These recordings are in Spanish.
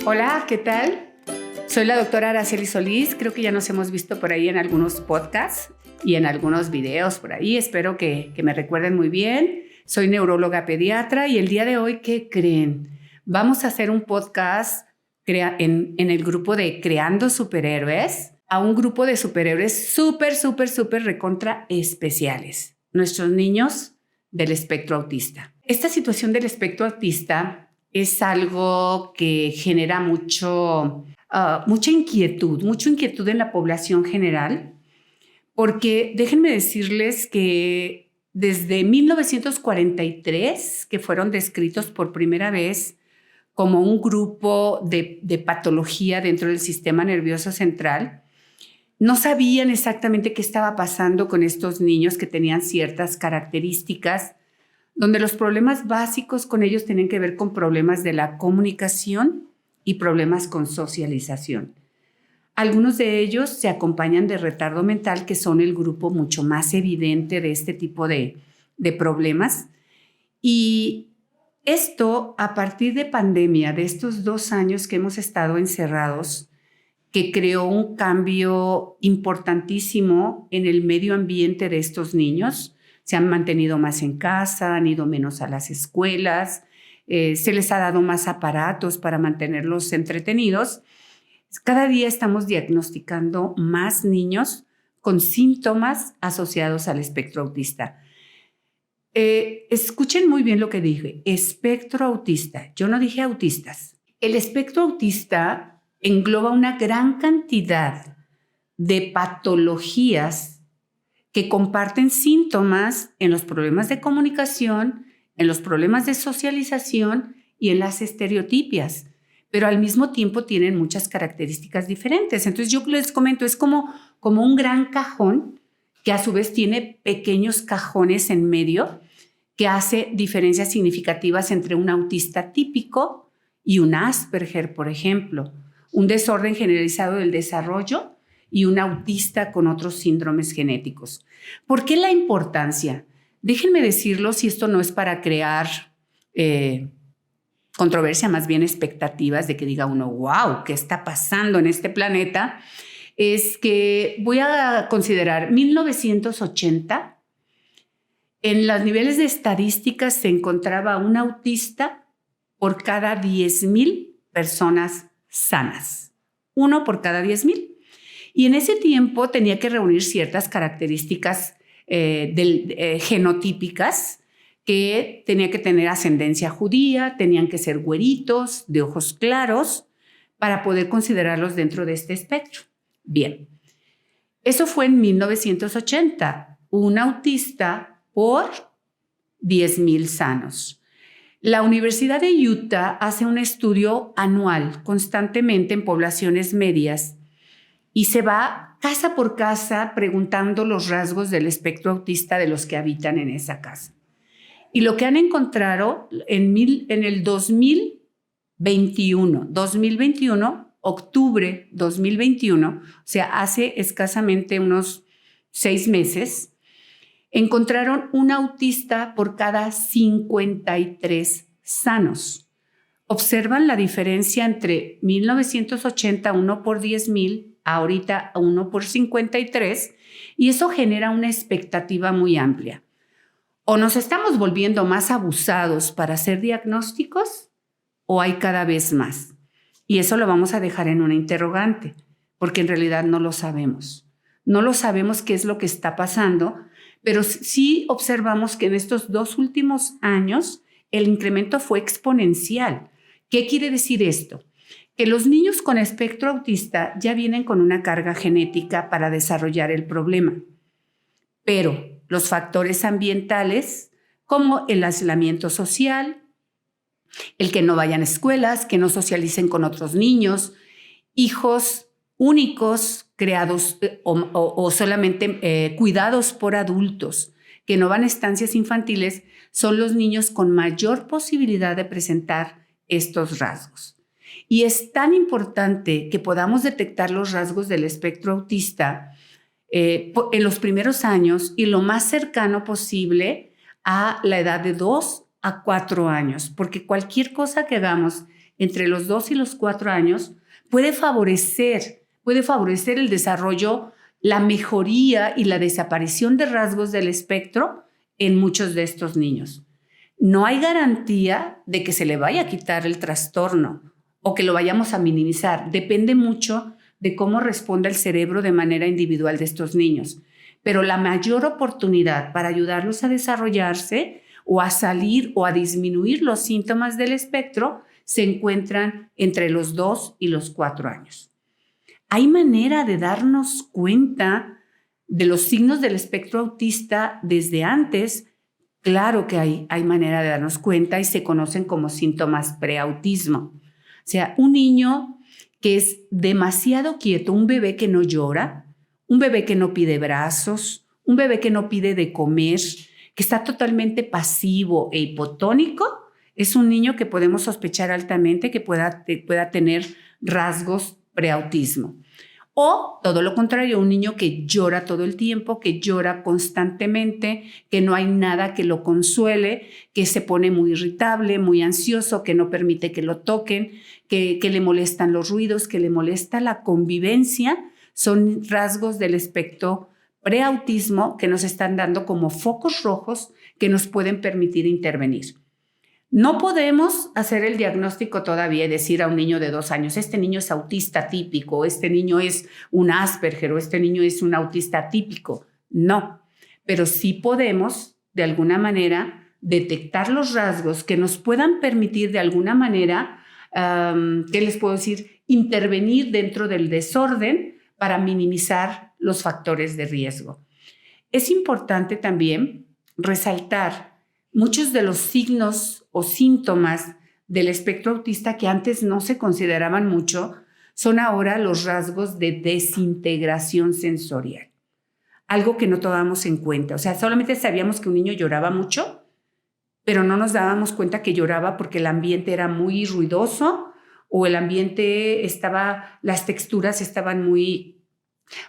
Hola, ¿qué tal? Soy la doctora Araceli Solís. Creo que ya nos hemos visto por ahí en algunos podcasts y en algunos videos por ahí. Espero que me recuerden muy bien. Soy neuróloga pediatra y el día de hoy, ¿qué creen? Vamos a hacer un podcast en el grupo de Creando Superhéroes, a un grupo de superhéroes súper recontra especiales. Nuestros niños del espectro autista. Esta situación del espectro autista es algo que genera mucha inquietud en la población general, porque déjenme decirles que desde 1943, que fueron descritos por primera vez como un grupo de patología dentro del sistema nervioso central, no sabían exactamente qué estaba pasando con estos niños que tenían ciertas características, donde los problemas básicos con ellos tienen que ver con problemas de la comunicación y problemas con socialización. Algunos de ellos se acompañan de retardo mental, que son el grupo mucho más evidente de este tipo de problemas. Y esto, a partir de pandemia, de estos 2 años que hemos estado encerrados, que creó un cambio importantísimo en el medio ambiente de estos niños. Se han mantenido más en casa, han ido menos a las escuelas, se les ha dado más aparatos para mantenerlos entretenidos. Cada día estamos diagnosticando más niños con síntomas asociados al espectro autista. Escuchen muy bien lo que dije, espectro autista. Yo no dije autistas. El espectro autista engloba una gran cantidad de patologías que comparten síntomas en los problemas de comunicación, en los problemas de socialización y en las estereotipias, pero al mismo tiempo tienen muchas características diferentes. Entonces yo les comento, es como un gran cajón que a su vez tiene pequeños cajones en medio que hace diferencias significativas entre un autista típico y un Asperger, por ejemplo, un desorden generalizado del desarrollo y un autista con otros síndromes genéticos. ¿Por qué la importancia? Déjenme decirlo, si esto no es para crear controversia, más bien expectativas de que diga uno, wow, ¿qué está pasando en este planeta? Es que voy a considerar 1980, en los niveles de estadísticas se encontraba un autista por cada 10,000 personas sanas. 1 por cada 10,000. Y en ese tiempo tenía que reunir ciertas características genotípicas, que tenía que tener ascendencia judía, tenían que ser güeritos, de ojos claros, para poder considerarlos dentro de este espectro. Bien, eso fue en 1980, un autista por 10,000 sanos. La Universidad de Utah hace un estudio anual constantemente en poblaciones medias y se va casa por casa preguntando los rasgos del espectro autista de los que habitan en esa casa. Y lo que han encontrado en el 2021, octubre 2021, o sea, hace escasamente unos 6 meses, encontraron un autista por cada 53 sanos. Observan la diferencia entre 1980, 1 por 10,000, ahorita 1 por 53, y eso genera una expectativa muy amplia. O nos estamos volviendo más abusados para hacer diagnósticos, o hay cada vez más. Y eso lo vamos a dejar en una interrogante, porque en realidad no lo sabemos. No lo sabemos qué es lo que está pasando, pero sí observamos que en estos 2 últimos años el incremento fue exponencial. ¿Qué quiere decir esto? Que los niños con espectro autista ya vienen con una carga genética para desarrollar el problema. Pero los factores ambientales, como el aislamiento social, el que no vayan a escuelas, que no socialicen con otros niños, hijos únicos creados o solamente cuidados por adultos, que no van a estancias infantiles, son los niños con mayor posibilidad de presentar estos rasgos. Y es tan importante que podamos detectar los rasgos del espectro autista en los primeros años y lo más cercano posible a la edad de 2 a 4 años, porque cualquier cosa que hagamos entre los 2 y los 4 años puede favorecer el desarrollo, la mejoría y la desaparición de rasgos del espectro en muchos de estos niños. No hay garantía de que se le vaya a quitar el trastorno o que lo vayamos a minimizar. Depende mucho de cómo responda el cerebro de manera individual de estos niños. Pero la mayor oportunidad para ayudarlos a desarrollarse o a salir o a disminuir los síntomas del espectro se encuentran entre los 2 y los 4 años. ¿Hay manera de darnos cuenta de los signos del espectro autista desde antes? Claro que hay manera de darnos cuenta y se conocen como síntomas preautismo. O sea, un niño que es demasiado quieto, un bebé que no llora, un bebé que no pide brazos, un bebé que no pide de comer, que está totalmente pasivo e hipotónico, es un niño que podemos sospechar altamente que pueda tener rasgos preautismo. O todo lo contrario, un niño que llora todo el tiempo, que llora constantemente, que no hay nada que lo consuele, que se pone muy irritable, muy ansioso, que no permite que lo toquen, que le molestan los ruidos, que le molesta la convivencia. Son rasgos del espectro preautismo que nos están dando como focos rojos que nos pueden permitir intervenir. No podemos hacer el diagnóstico todavía y decir a un niño de 2 años, este niño es autista típico, este niño es un Asperger o este niño es un autista típico. No, pero sí podemos de alguna manera detectar los rasgos que nos puedan permitir de alguna manera, ¿qué les puedo decir? Intervenir dentro del desorden para minimizar los factores de riesgo. Es importante también resaltar muchos de los signos o síntomas del espectro autista que antes no se consideraban mucho, son ahora los rasgos de desintegración sensorial. Algo que no tomábamos en cuenta. O sea, solamente sabíamos que un niño lloraba mucho, pero no nos dábamos cuenta que lloraba porque el ambiente era muy ruidoso o el ambiente las texturas estaban muy,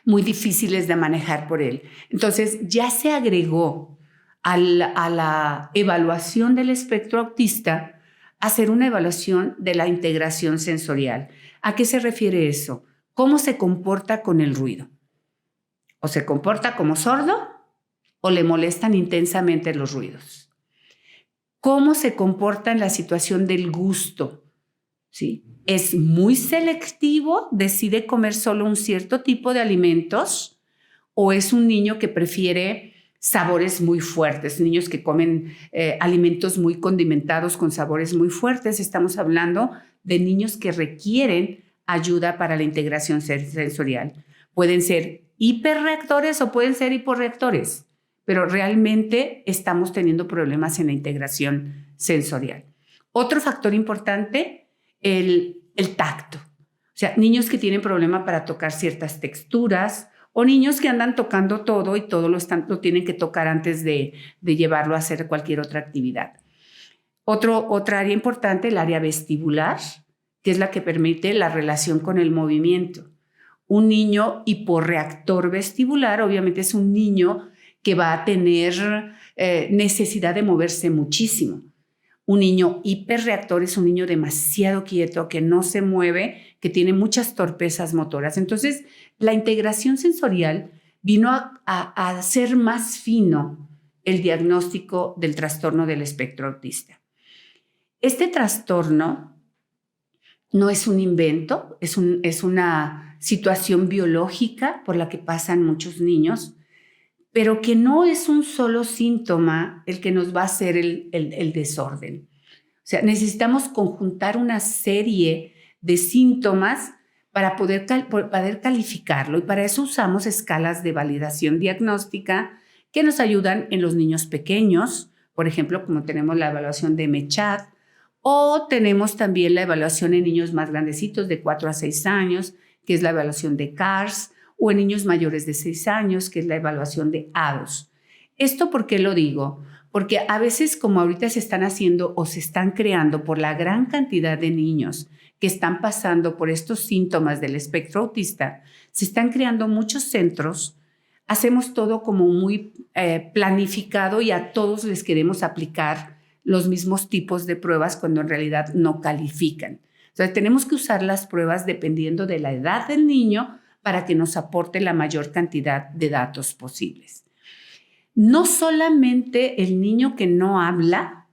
muy difíciles de manejar por él. Entonces, ya se agregó a la evaluación del espectro autista hacer una evaluación de la integración sensorial. ¿A qué se refiere eso? ¿Cómo se comporta con el ruido? ¿O se comporta como sordo o le molestan intensamente los ruidos? ¿Cómo se comporta en la situación del gusto? ¿Sí? ¿Es muy selectivo? ¿Decide comer solo un cierto tipo de alimentos? ¿O es un niño que prefiere sabores muy fuertes, niños que comen alimentos muy condimentados con sabores muy fuertes? Estamos hablando de niños que requieren ayuda para la integración sensorial. Pueden ser hiperreactores o pueden ser hiporreactores, pero realmente estamos teniendo problemas en la integración sensorial. Otro factor importante, el tacto. O sea, niños que tienen problema para tocar ciertas texturas, o niños que andan tocando todo y todo lo tienen que tocar antes de llevarlo a hacer cualquier otra actividad. Otra área importante, el área vestibular, que es la que permite la relación con el movimiento. Un niño hiporreactor vestibular obviamente es un niño que va a tener necesidad de moverse muchísimo. Un niño hiperreactor es un niño demasiado quieto, que no se mueve, que tiene muchas torpezas motoras. Entonces, la integración sensorial vino a hacer más fino el diagnóstico del trastorno del espectro autista. Este trastorno no es un invento, es una situación biológica por la que pasan muchos niños, pero que no es un solo síntoma el que nos va a hacer el desorden. O sea, necesitamos conjuntar una serie de síntomas para poder calificarlo, y para eso usamos escalas de validación diagnóstica que nos ayudan en los niños pequeños, por ejemplo, como tenemos la evaluación de MECHAD, o tenemos también la evaluación en niños más grandecitos de 4 a 6 años, que es la evaluación de CARS, o en niños mayores de 6 años, que es la evaluación de ADOS. ¿Esto por qué lo digo? Porque a veces, como ahorita se están haciendo o se están creando por la gran cantidad de niños que están pasando por estos síntomas del espectro autista, se están creando muchos centros, hacemos todo como muy planificado y a todos les queremos aplicar los mismos tipos de pruebas cuando en realidad no califican. Entonces, tenemos que usar las pruebas dependiendo de la edad del niño para que nos aporte la mayor cantidad de datos posibles. No solamente el niño que no habla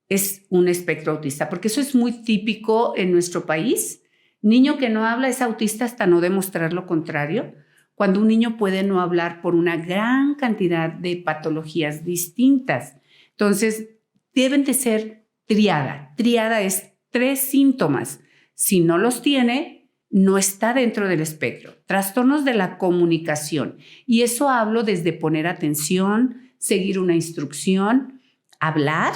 es un espectro autista, porque eso es muy típico en nuestro país. Niño que no habla es autista hasta no demostrar lo contrario, cuando un niño puede no hablar por una gran cantidad de patologías distintas. Entonces, deben de ser triada. Triada es 3 síntomas. Si no los tiene, no está dentro del espectro. Trastornos de la comunicación. Y eso hablo desde poner atención, seguir una instrucción, hablar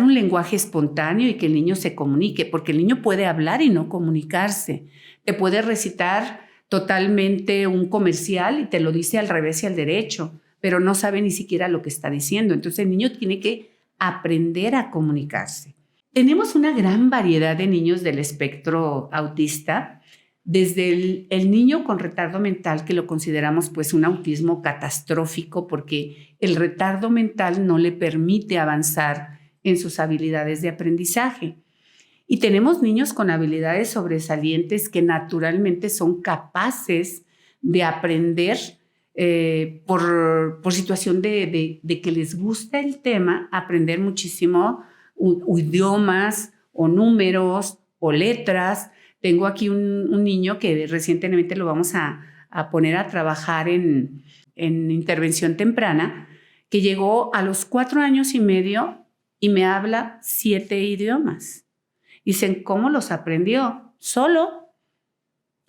un lenguaje espontáneo y que el niño se comunique, porque el niño puede hablar y no comunicarse. Te puede recitar totalmente un comercial y te lo dice al revés y al derecho, pero no sabe ni siquiera lo que está diciendo. Entonces el niño tiene que aprender a comunicarse. Tenemos una gran variedad de niños del espectro autista, desde el niño con retardo mental, que lo consideramos pues un autismo catastrófico porque el retardo mental no le permite avanzar en sus habilidades de aprendizaje. Y tenemos niños con habilidades sobresalientes que naturalmente son capaces de aprender por situación de que les gusta el tema, aprender muchísimo idiomas o números o letras. Tengo aquí un niño que recientemente lo vamos a poner a trabajar en intervención temprana, que llegó a los 4 años y medio y me habla 7 idiomas. Dicen, ¿cómo los aprendió? Solo.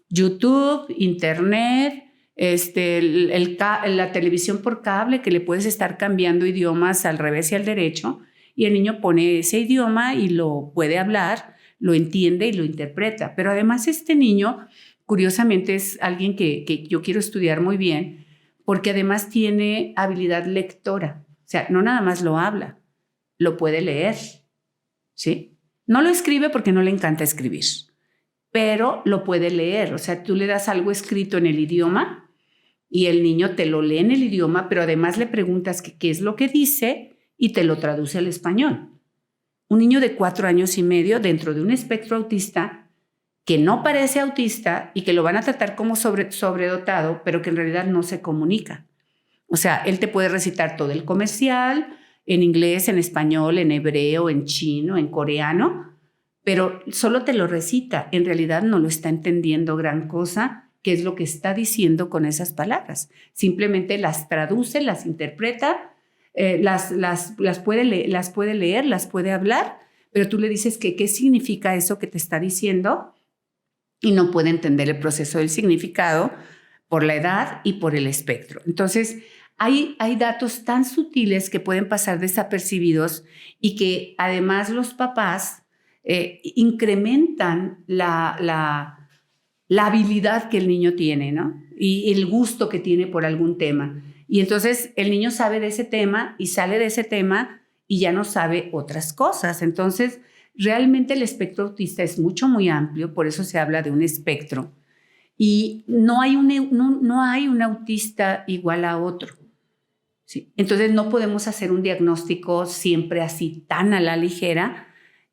YouTube, internet, la televisión por cable, que le puedes estar cambiando idiomas al revés y al derecho, y el niño pone ese idioma y lo puede hablar, lo entiende y lo interpreta. Pero además este niño, curiosamente, es alguien que yo quiero estudiar muy bien, porque además tiene habilidad lectora. O sea, no nada más lo habla, lo puede leer, ¿sí? No lo escribe porque no le encanta escribir, pero lo puede leer. O sea, tú le das algo escrito en el idioma y el niño te lo lee en el idioma, pero además le preguntas qué es lo que dice y te lo traduce al español. Un niño de 4 años y medio dentro de un espectro autista que no parece autista y que lo van a tratar como sobredotado, pero que en realidad no se comunica. O sea, él te puede recitar todo el comercial en inglés, en español, en hebreo, en chino, en coreano, pero solo te lo recita. En realidad no lo está entendiendo gran cosa, qué es lo que está diciendo con esas palabras. Simplemente las traduce, las interpreta, las puede leer, las puede hablar, pero tú le dices que qué significa eso que te está diciendo y no puede entender el proceso del significado por la edad y por el espectro. Entonces, hay datos tan sutiles que pueden pasar desapercibidos y que además los papás incrementan la habilidad que el niño tiene, ¿no? Y el gusto que tiene por algún tema. Y entonces el niño sabe de ese tema y sale de ese tema y ya no sabe otras cosas. Entonces, realmente el espectro autista es muy amplio, por eso se habla de un espectro. Y no hay un autista igual a otro. ¿Sí? Entonces no podemos hacer un diagnóstico siempre así tan a la ligera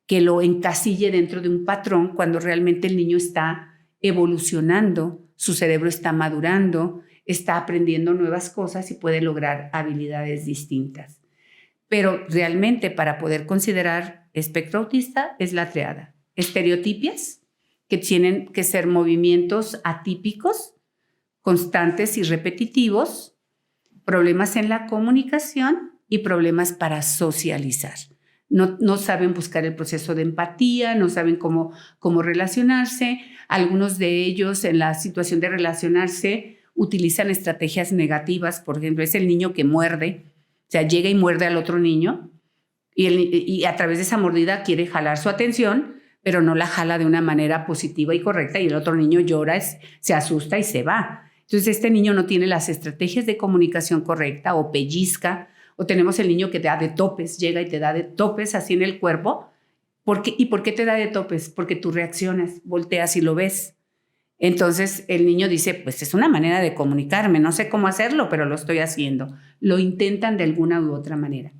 que lo encasille dentro de un patrón cuando realmente el niño está evolucionando, su cerebro está madurando, está aprendiendo nuevas cosas y puede lograr habilidades distintas. Pero realmente para poder considerar espectro autista es la triada. Estereotipias, que tienen que ser movimientos atípicos, constantes y repetitivos, problemas en la comunicación y problemas para socializar. No saben buscar el proceso de empatía, no saben cómo relacionarse. Algunos de ellos en la situación de relacionarse utilizan estrategias negativas. Por ejemplo, es el niño que muerde, o sea, llega y muerde al otro niño y a través de esa mordida quiere jalar su atención, pero no la jala de una manera positiva y correcta y el otro niño llora, se asusta y se va. Entonces este niño no tiene las estrategias de comunicación correcta o pellizca, o tenemos el niño que te da de topes, llega y te da de topes así en el cuerpo. ¿Y por qué te da de topes? Porque tú reaccionas, volteas y lo ves. Entonces el niño dice, pues es una manera de comunicarme, no sé cómo hacerlo, pero lo estoy haciendo. Lo intentan de alguna u otra manera.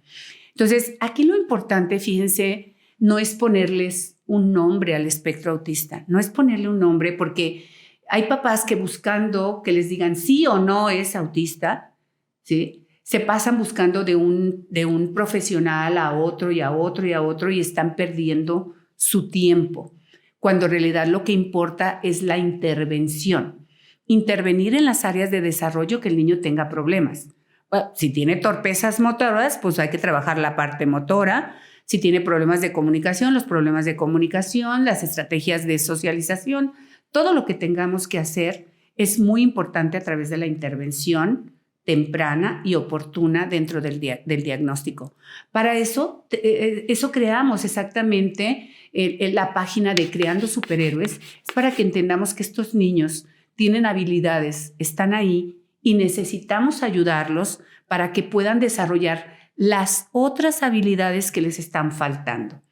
Entonces aquí lo importante, fíjense, no es ponerles un nombre al espectro autista, no es ponerle un nombre, porque hay papás que buscando que les digan sí o no es autista, ¿sí? Se pasan buscando de un profesional a otro y a otro y a otro y están perdiendo su tiempo, cuando en realidad lo que importa es la intervención. Intervenir en las áreas de desarrollo que el niño tenga problemas. Bueno, si tiene torpezas motoras, pues hay que trabajar la parte motora. Si tiene problemas de comunicación, los problemas de comunicación, las estrategias de socialización, todo lo que tengamos que hacer es muy importante a través de la intervención temprana y oportuna dentro del diagnóstico. Para eso, eso creamos exactamente la página de Creando Superhéroes, es para que entendamos que estos niños tienen habilidades, están ahí y necesitamos ayudarlos para que puedan desarrollar las otras habilidades que les están faltando.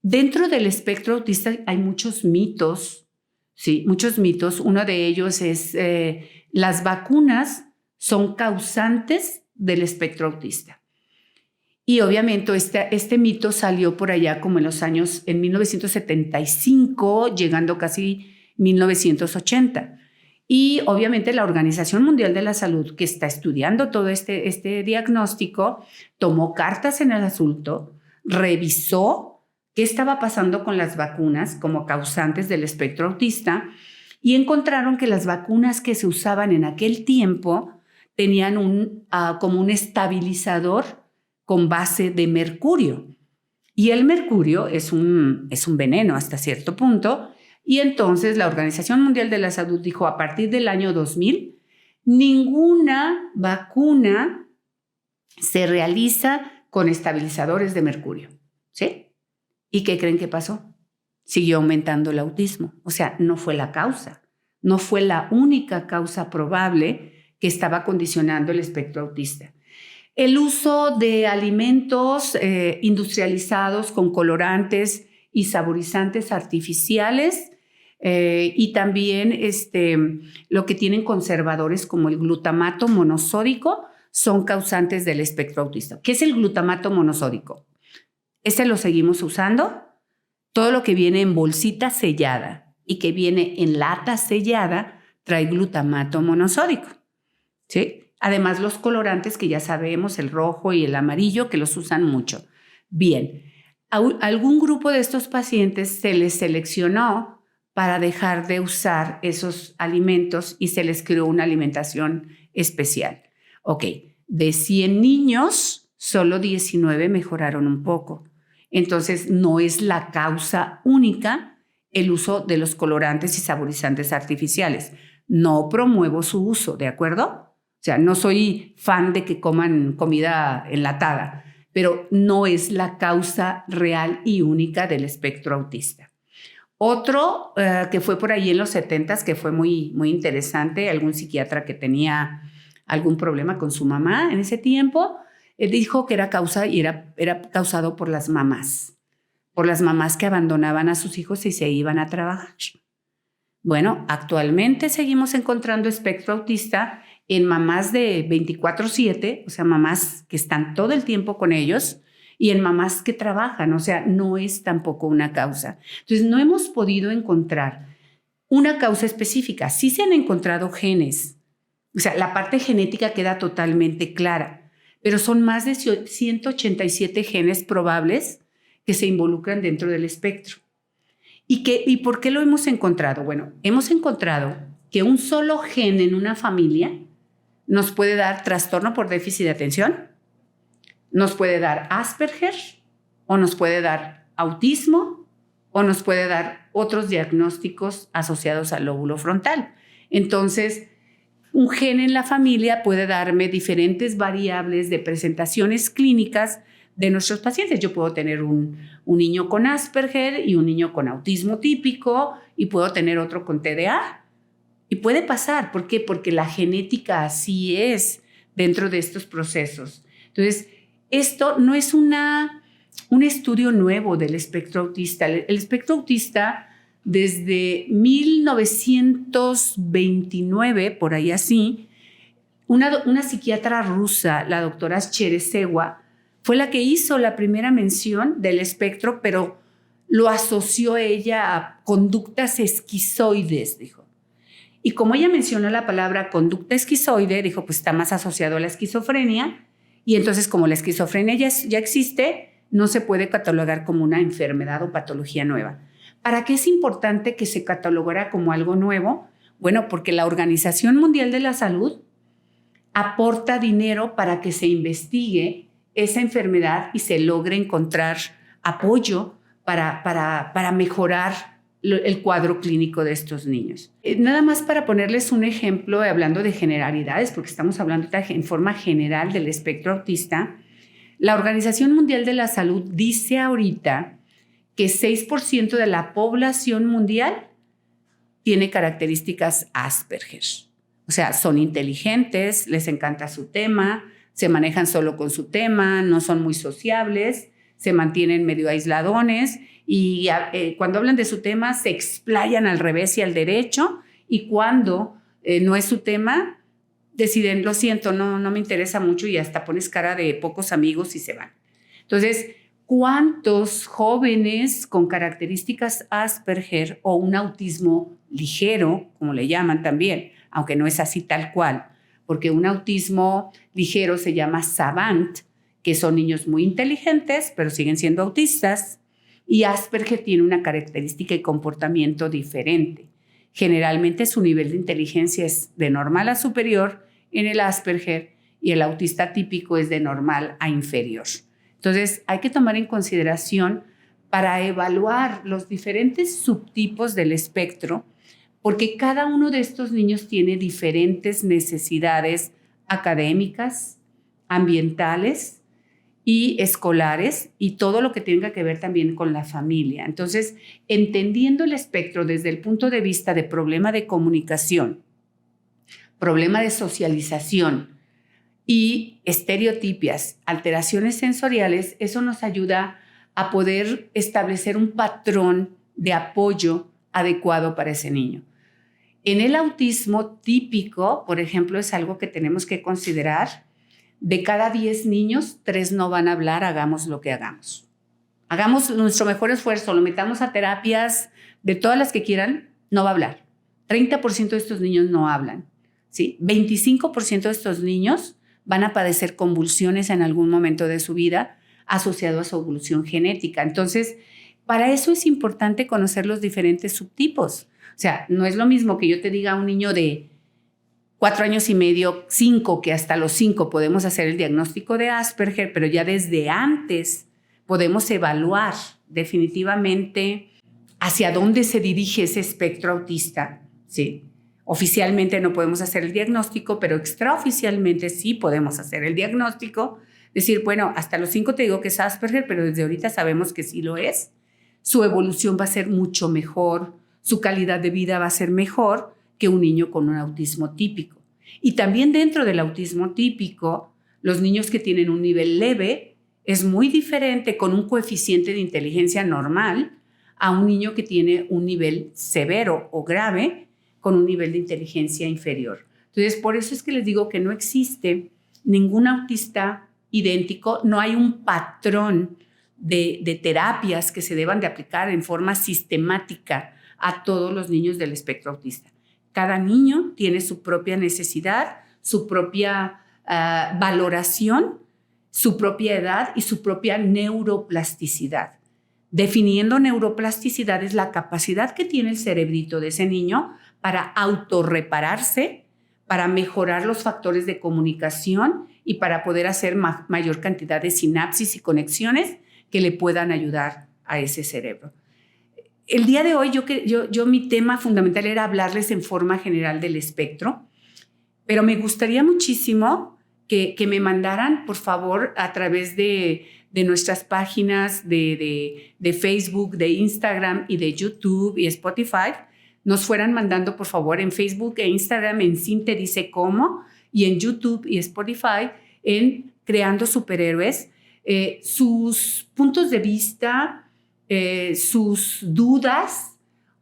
Dentro del espectro autista hay muchos mitos, sí, muchos mitos. Uno de ellos es las vacunas son causantes del espectro autista. Y obviamente este mito salió por allá como en los años, en 1975, llegando casi 1980. Y obviamente la Organización Mundial de la Salud, que está estudiando todo este diagnóstico, tomó cartas en el asunto, revisó qué estaba pasando con las vacunas como causantes del espectro autista y encontraron que las vacunas que se usaban en aquel tiempo tenían como un estabilizador con base de mercurio. Y el mercurio es un veneno hasta cierto punto. Y entonces la Organización Mundial de la Salud dijo, a partir del año 2000, ninguna vacuna se realiza con estabilizadores de mercurio, ¿sí? ¿Y qué creen que pasó? Siguió aumentando el autismo. O sea, no fue la causa, no fue la única causa probable que estaba condicionando el espectro autista. El uso de alimentos industrializados con colorantes y saborizantes artificiales y también lo que tienen conservadores como el glutamato monosódico son causantes del espectro autista. ¿Qué es el glutamato monosódico? Lo seguimos usando. Todo lo que viene en bolsita sellada y que viene en lata sellada trae glutamato monosódico, ¿sí? Además, los colorantes que ya sabemos, el rojo y el amarillo, que los usan mucho. Bien, a algún grupo de estos pacientes se les seleccionó para dejar de usar esos alimentos y se les creó una alimentación especial. Ok, de 100 niños, solo 19 mejoraron un poco. Entonces, no es la causa única el uso de los colorantes y saborizantes artificiales. No promuevo su uso, ¿de acuerdo? O sea, no soy fan de que coman comida enlatada, pero no es la causa real y única del espectro autista. Otro que fue por ahí en los 70s, que fue muy, muy interesante, algún psiquiatra que tenía algún problema con su mamá en ese tiempo, dijo que era causado por las mamás que abandonaban a sus hijos y se iban a trabajar. Bueno, actualmente seguimos encontrando espectro autista en mamás de 24/7, o sea, mamás que están todo el tiempo con ellos, y en mamás que trabajan, o sea, no es tampoco una causa. Entonces, no hemos podido encontrar una causa específica. Sí se han encontrado genes, o sea, la parte genética queda totalmente clara, pero son más de 187 genes probables que se involucran dentro del espectro. ¿Y por qué lo hemos encontrado? Bueno, hemos encontrado que un solo gen en una familia nos puede dar trastorno por déficit de atención, nos puede dar Asperger, o nos puede dar autismo, o nos puede dar otros diagnósticos asociados al lóbulo frontal. Entonces, un gen en la familia puede darme diferentes variables de presentaciones clínicas de nuestros pacientes. Yo puedo tener un niño con Asperger y un niño con autismo típico y puedo tener otro con TDA. Y puede pasar. ¿Por qué? Porque la genética así es dentro de estos procesos. Entonces, esto no es un estudio nuevo del espectro autista. El espectro autista, desde 1929, por ahí así, una psiquiatra rusa, la doctora Cheresewa, fue la que hizo la primera mención del espectro, pero lo asoció ella a conductas esquizoides, dijo. Y como ella mencionó la palabra conducta esquizoide, dijo, pues está más asociado a la esquizofrenia. Y entonces, como la esquizofrenia ya existe, no se puede catalogar como una enfermedad o patología nueva. ¿Para qué es importante que se catalogara como algo nuevo? Bueno, porque la Organización Mundial de la Salud aporta dinero para que se investigue esa enfermedad y se logre encontrar apoyo para mejorar el cuadro clínico de estos niños. Nada más para ponerles un ejemplo, hablando de generalidades, porque estamos hablando en forma general del espectro autista, la Organización Mundial de la Salud dice ahorita que 6% de la población mundial tiene características Asperger. O sea, son inteligentes, les encanta su tema, se manejan solo con su tema, no son muy sociables, se mantienen medio aisladones y cuando hablan de su tema se explayan al revés y al derecho, y cuando no es su tema deciden, lo siento, no me interesa mucho, y hasta pones cara de pocos amigos y se van. Entonces, ¿cuántos jóvenes con características Asperger o un autismo ligero, como le llaman también, aunque no es así tal cual, porque un autismo ligero se llama savant, que son niños muy inteligentes, pero siguen siendo autistas, y Asperger tiene una característica y comportamiento diferente. Generalmente su nivel de inteligencia es de normal a superior en el Asperger, y el autista típico es de normal a inferior. Entonces, hay que tomar en consideración para evaluar los diferentes subtipos del espectro, porque cada uno de estos niños tiene diferentes necesidades académicas, ambientales y escolares, y todo lo que tenga que ver también con la familia. Entonces, entendiendo el espectro desde el punto de vista de problema de comunicación, problema de socialización y estereotipias, alteraciones sensoriales, eso nos ayuda a poder establecer un patrón de apoyo adecuado para ese niño. En el autismo típico, por ejemplo, es algo que tenemos que considerar. De cada 10 niños, 3 no van a hablar, hagamos lo que hagamos. Hagamos nuestro mejor esfuerzo, lo metamos a terapias de todas las que quieran, no va a hablar. 30% de estos niños no hablan, ¿sí? 25% de estos niños van a padecer convulsiones en algún momento de su vida asociado a su evolución genética. Entonces, para eso es importante conocer los diferentes subtipos. O sea, no es lo mismo que yo te diga a un niño de 4 años y medio, 5, que hasta los 5 podemos hacer el diagnóstico de Asperger, pero ya desde antes podemos evaluar definitivamente hacia dónde se dirige ese espectro autista, ¿sí? Oficialmente no podemos hacer el diagnóstico, pero extraoficialmente sí podemos hacer el diagnóstico. Decir, bueno, hasta los 5 te digo que es Asperger, pero desde ahorita sabemos que sí lo es. Su evolución va a ser mucho mejor, su calidad de vida va a ser mejor que un niño con un autismo típico. Y también dentro del autismo típico, los niños que tienen un nivel leve es muy diferente con un coeficiente de inteligencia normal a un niño que tiene un nivel severo o grave con un nivel de inteligencia inferior. Entonces, por eso es que les digo que no existe ningún autista idéntico, no hay un patrón de terapias que se deban de aplicar en forma sistemática a todos los niños del espectro autista. Cada niño tiene su propia necesidad, su propia valoración, su propia edad y su propia neuroplasticidad. Definiendo neuroplasticidad es la capacidad que tiene el cerebrito de ese niño para autorrepararse, para mejorar los factores de comunicación y para poder hacer mayor cantidad de sinapsis y conexiones que le puedan ayudar a ese cerebro. El día de hoy yo mi tema fundamental era hablarles en forma general del espectro, pero me gustaría muchísimo que me mandaran, por favor, a través de nuestras páginas de Facebook, de Instagram y de YouTube y Spotify, nos fueran mandando, por favor, en Facebook e Instagram en Cinte Dice Cómo, y en YouTube y Spotify en Creando Superhéroes, sus puntos de vista, sus dudas,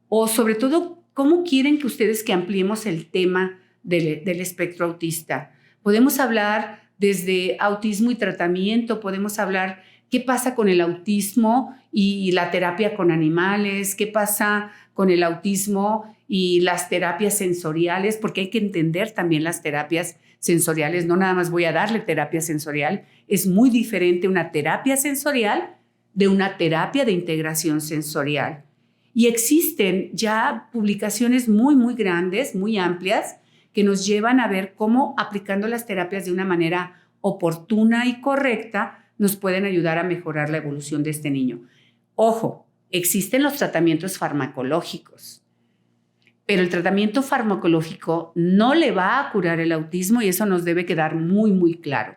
o sobre todo cómo quieren que ustedes que ampliemos el tema del espectro autista. Podemos hablar desde autismo y tratamiento, podemos hablar ¿Qué pasa con el autismo y la terapia con animales? ¿Qué pasa con el autismo y las terapias sensoriales? Porque hay que entender también las terapias sensoriales. No nada más voy a darle terapia sensorial. Es muy diferente una terapia sensorial de una terapia de integración sensorial. Y existen ya publicaciones muy, muy grandes, muy amplias, que nos llevan a ver cómo aplicando las terapias de una manera oportuna y correcta nos pueden ayudar a mejorar la evolución de este niño. Ojo, existen los tratamientos farmacológicos, pero el tratamiento farmacológico no le va a curar el autismo y eso nos debe quedar muy, muy claro.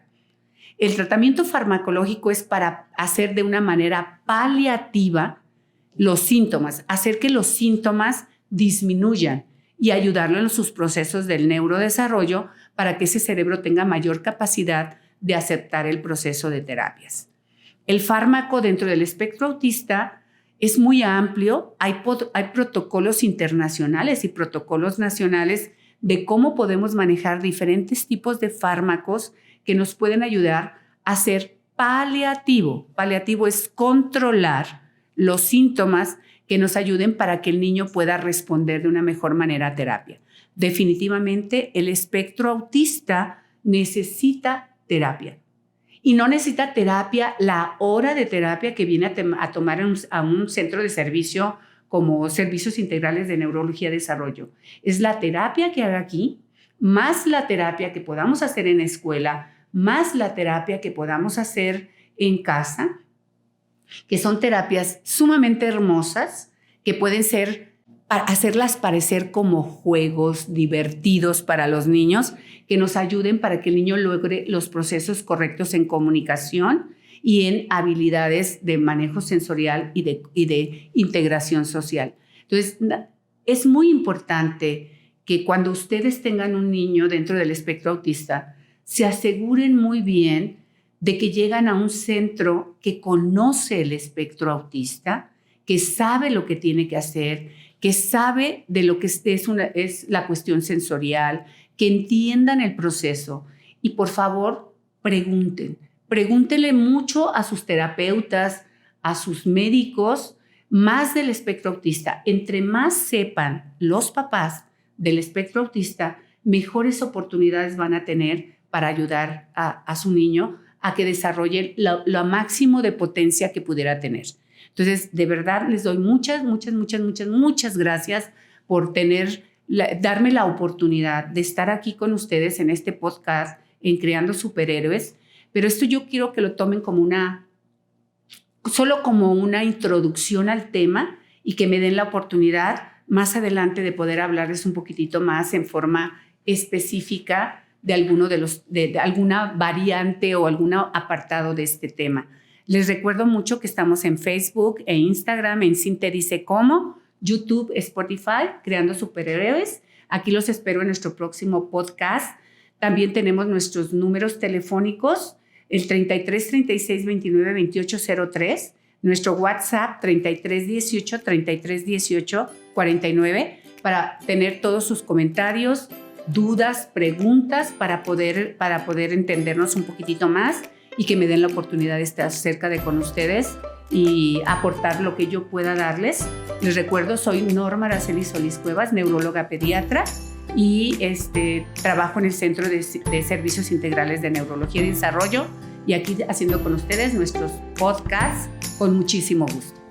El tratamiento farmacológico es para hacer de una manera paliativa los síntomas, hacer que los síntomas disminuyan y ayudarlo en sus procesos del neurodesarrollo para que ese cerebro tenga mayor capacidad de aceptar el proceso de terapias. El fármaco dentro del espectro autista es muy amplio, hay protocolos internacionales y protocolos nacionales de cómo podemos manejar diferentes tipos de fármacos que nos pueden ayudar a ser paliativo. Paliativo es controlar los síntomas que nos ayuden para que el niño pueda responder de una mejor manera a terapia. Definitivamente el espectro autista necesita terapia. Y no necesita terapia, la hora de terapia que viene a tomar a un centro de servicio como Servicios Integrales de Neurología y Desarrollo. Es la terapia que haga aquí, más la terapia que podamos hacer en escuela, más la terapia que podamos hacer en casa, que son terapias sumamente hermosas, que pueden ser, hacerlas parecer como juegos divertidos para los niños, que nos ayuden para que el niño logre los procesos correctos en comunicación y en habilidades de manejo sensorial y de integración social. Entonces, es muy importante que cuando ustedes tengan un niño dentro del espectro autista, se aseguren muy bien de que llegan a un centro que conoce el espectro autista, que sabe lo que tiene que hacer, que sabe de lo que es la cuestión sensorial, que entiendan el proceso. Y por favor, pregúntenle mucho a sus terapeutas, a sus médicos, más del espectro autista. Entre más sepan los papás del espectro autista, mejores oportunidades van a tener para ayudar a su niño a que desarrolle lo máximo de potencia que pudiera tener. Entonces, de verdad, les doy muchas gracias por darme la oportunidad de estar aquí con ustedes en este podcast, en Creando Superhéroes. Pero esto yo quiero que lo tomen solo como una introducción al tema y que me den la oportunidad más adelante de poder hablarles un poquitito más en forma específica de alguna variante o algún apartado de este tema. Les recuerdo mucho que estamos en Facebook e Instagram, en Sin Te Dice Cómo, YouTube, Spotify, Creando Superhéroes. Aquí los espero en nuestro próximo podcast. También tenemos nuestros números telefónicos, el 33 36 29 28 03, nuestro WhatsApp 33 18 33 18 49, para tener todos sus comentarios, dudas, preguntas, para poder entendernos un poquitito más y que me den la oportunidad de estar cerca de con ustedes y aportar lo que yo pueda darles. Les recuerdo, soy Norma Araceli Solís Cuevas, neuróloga pediatra, y trabajo en el Centro de Servicios Integrales de Neurología y Desarrollo, y aquí haciendo con ustedes nuestros podcasts con muchísimo gusto.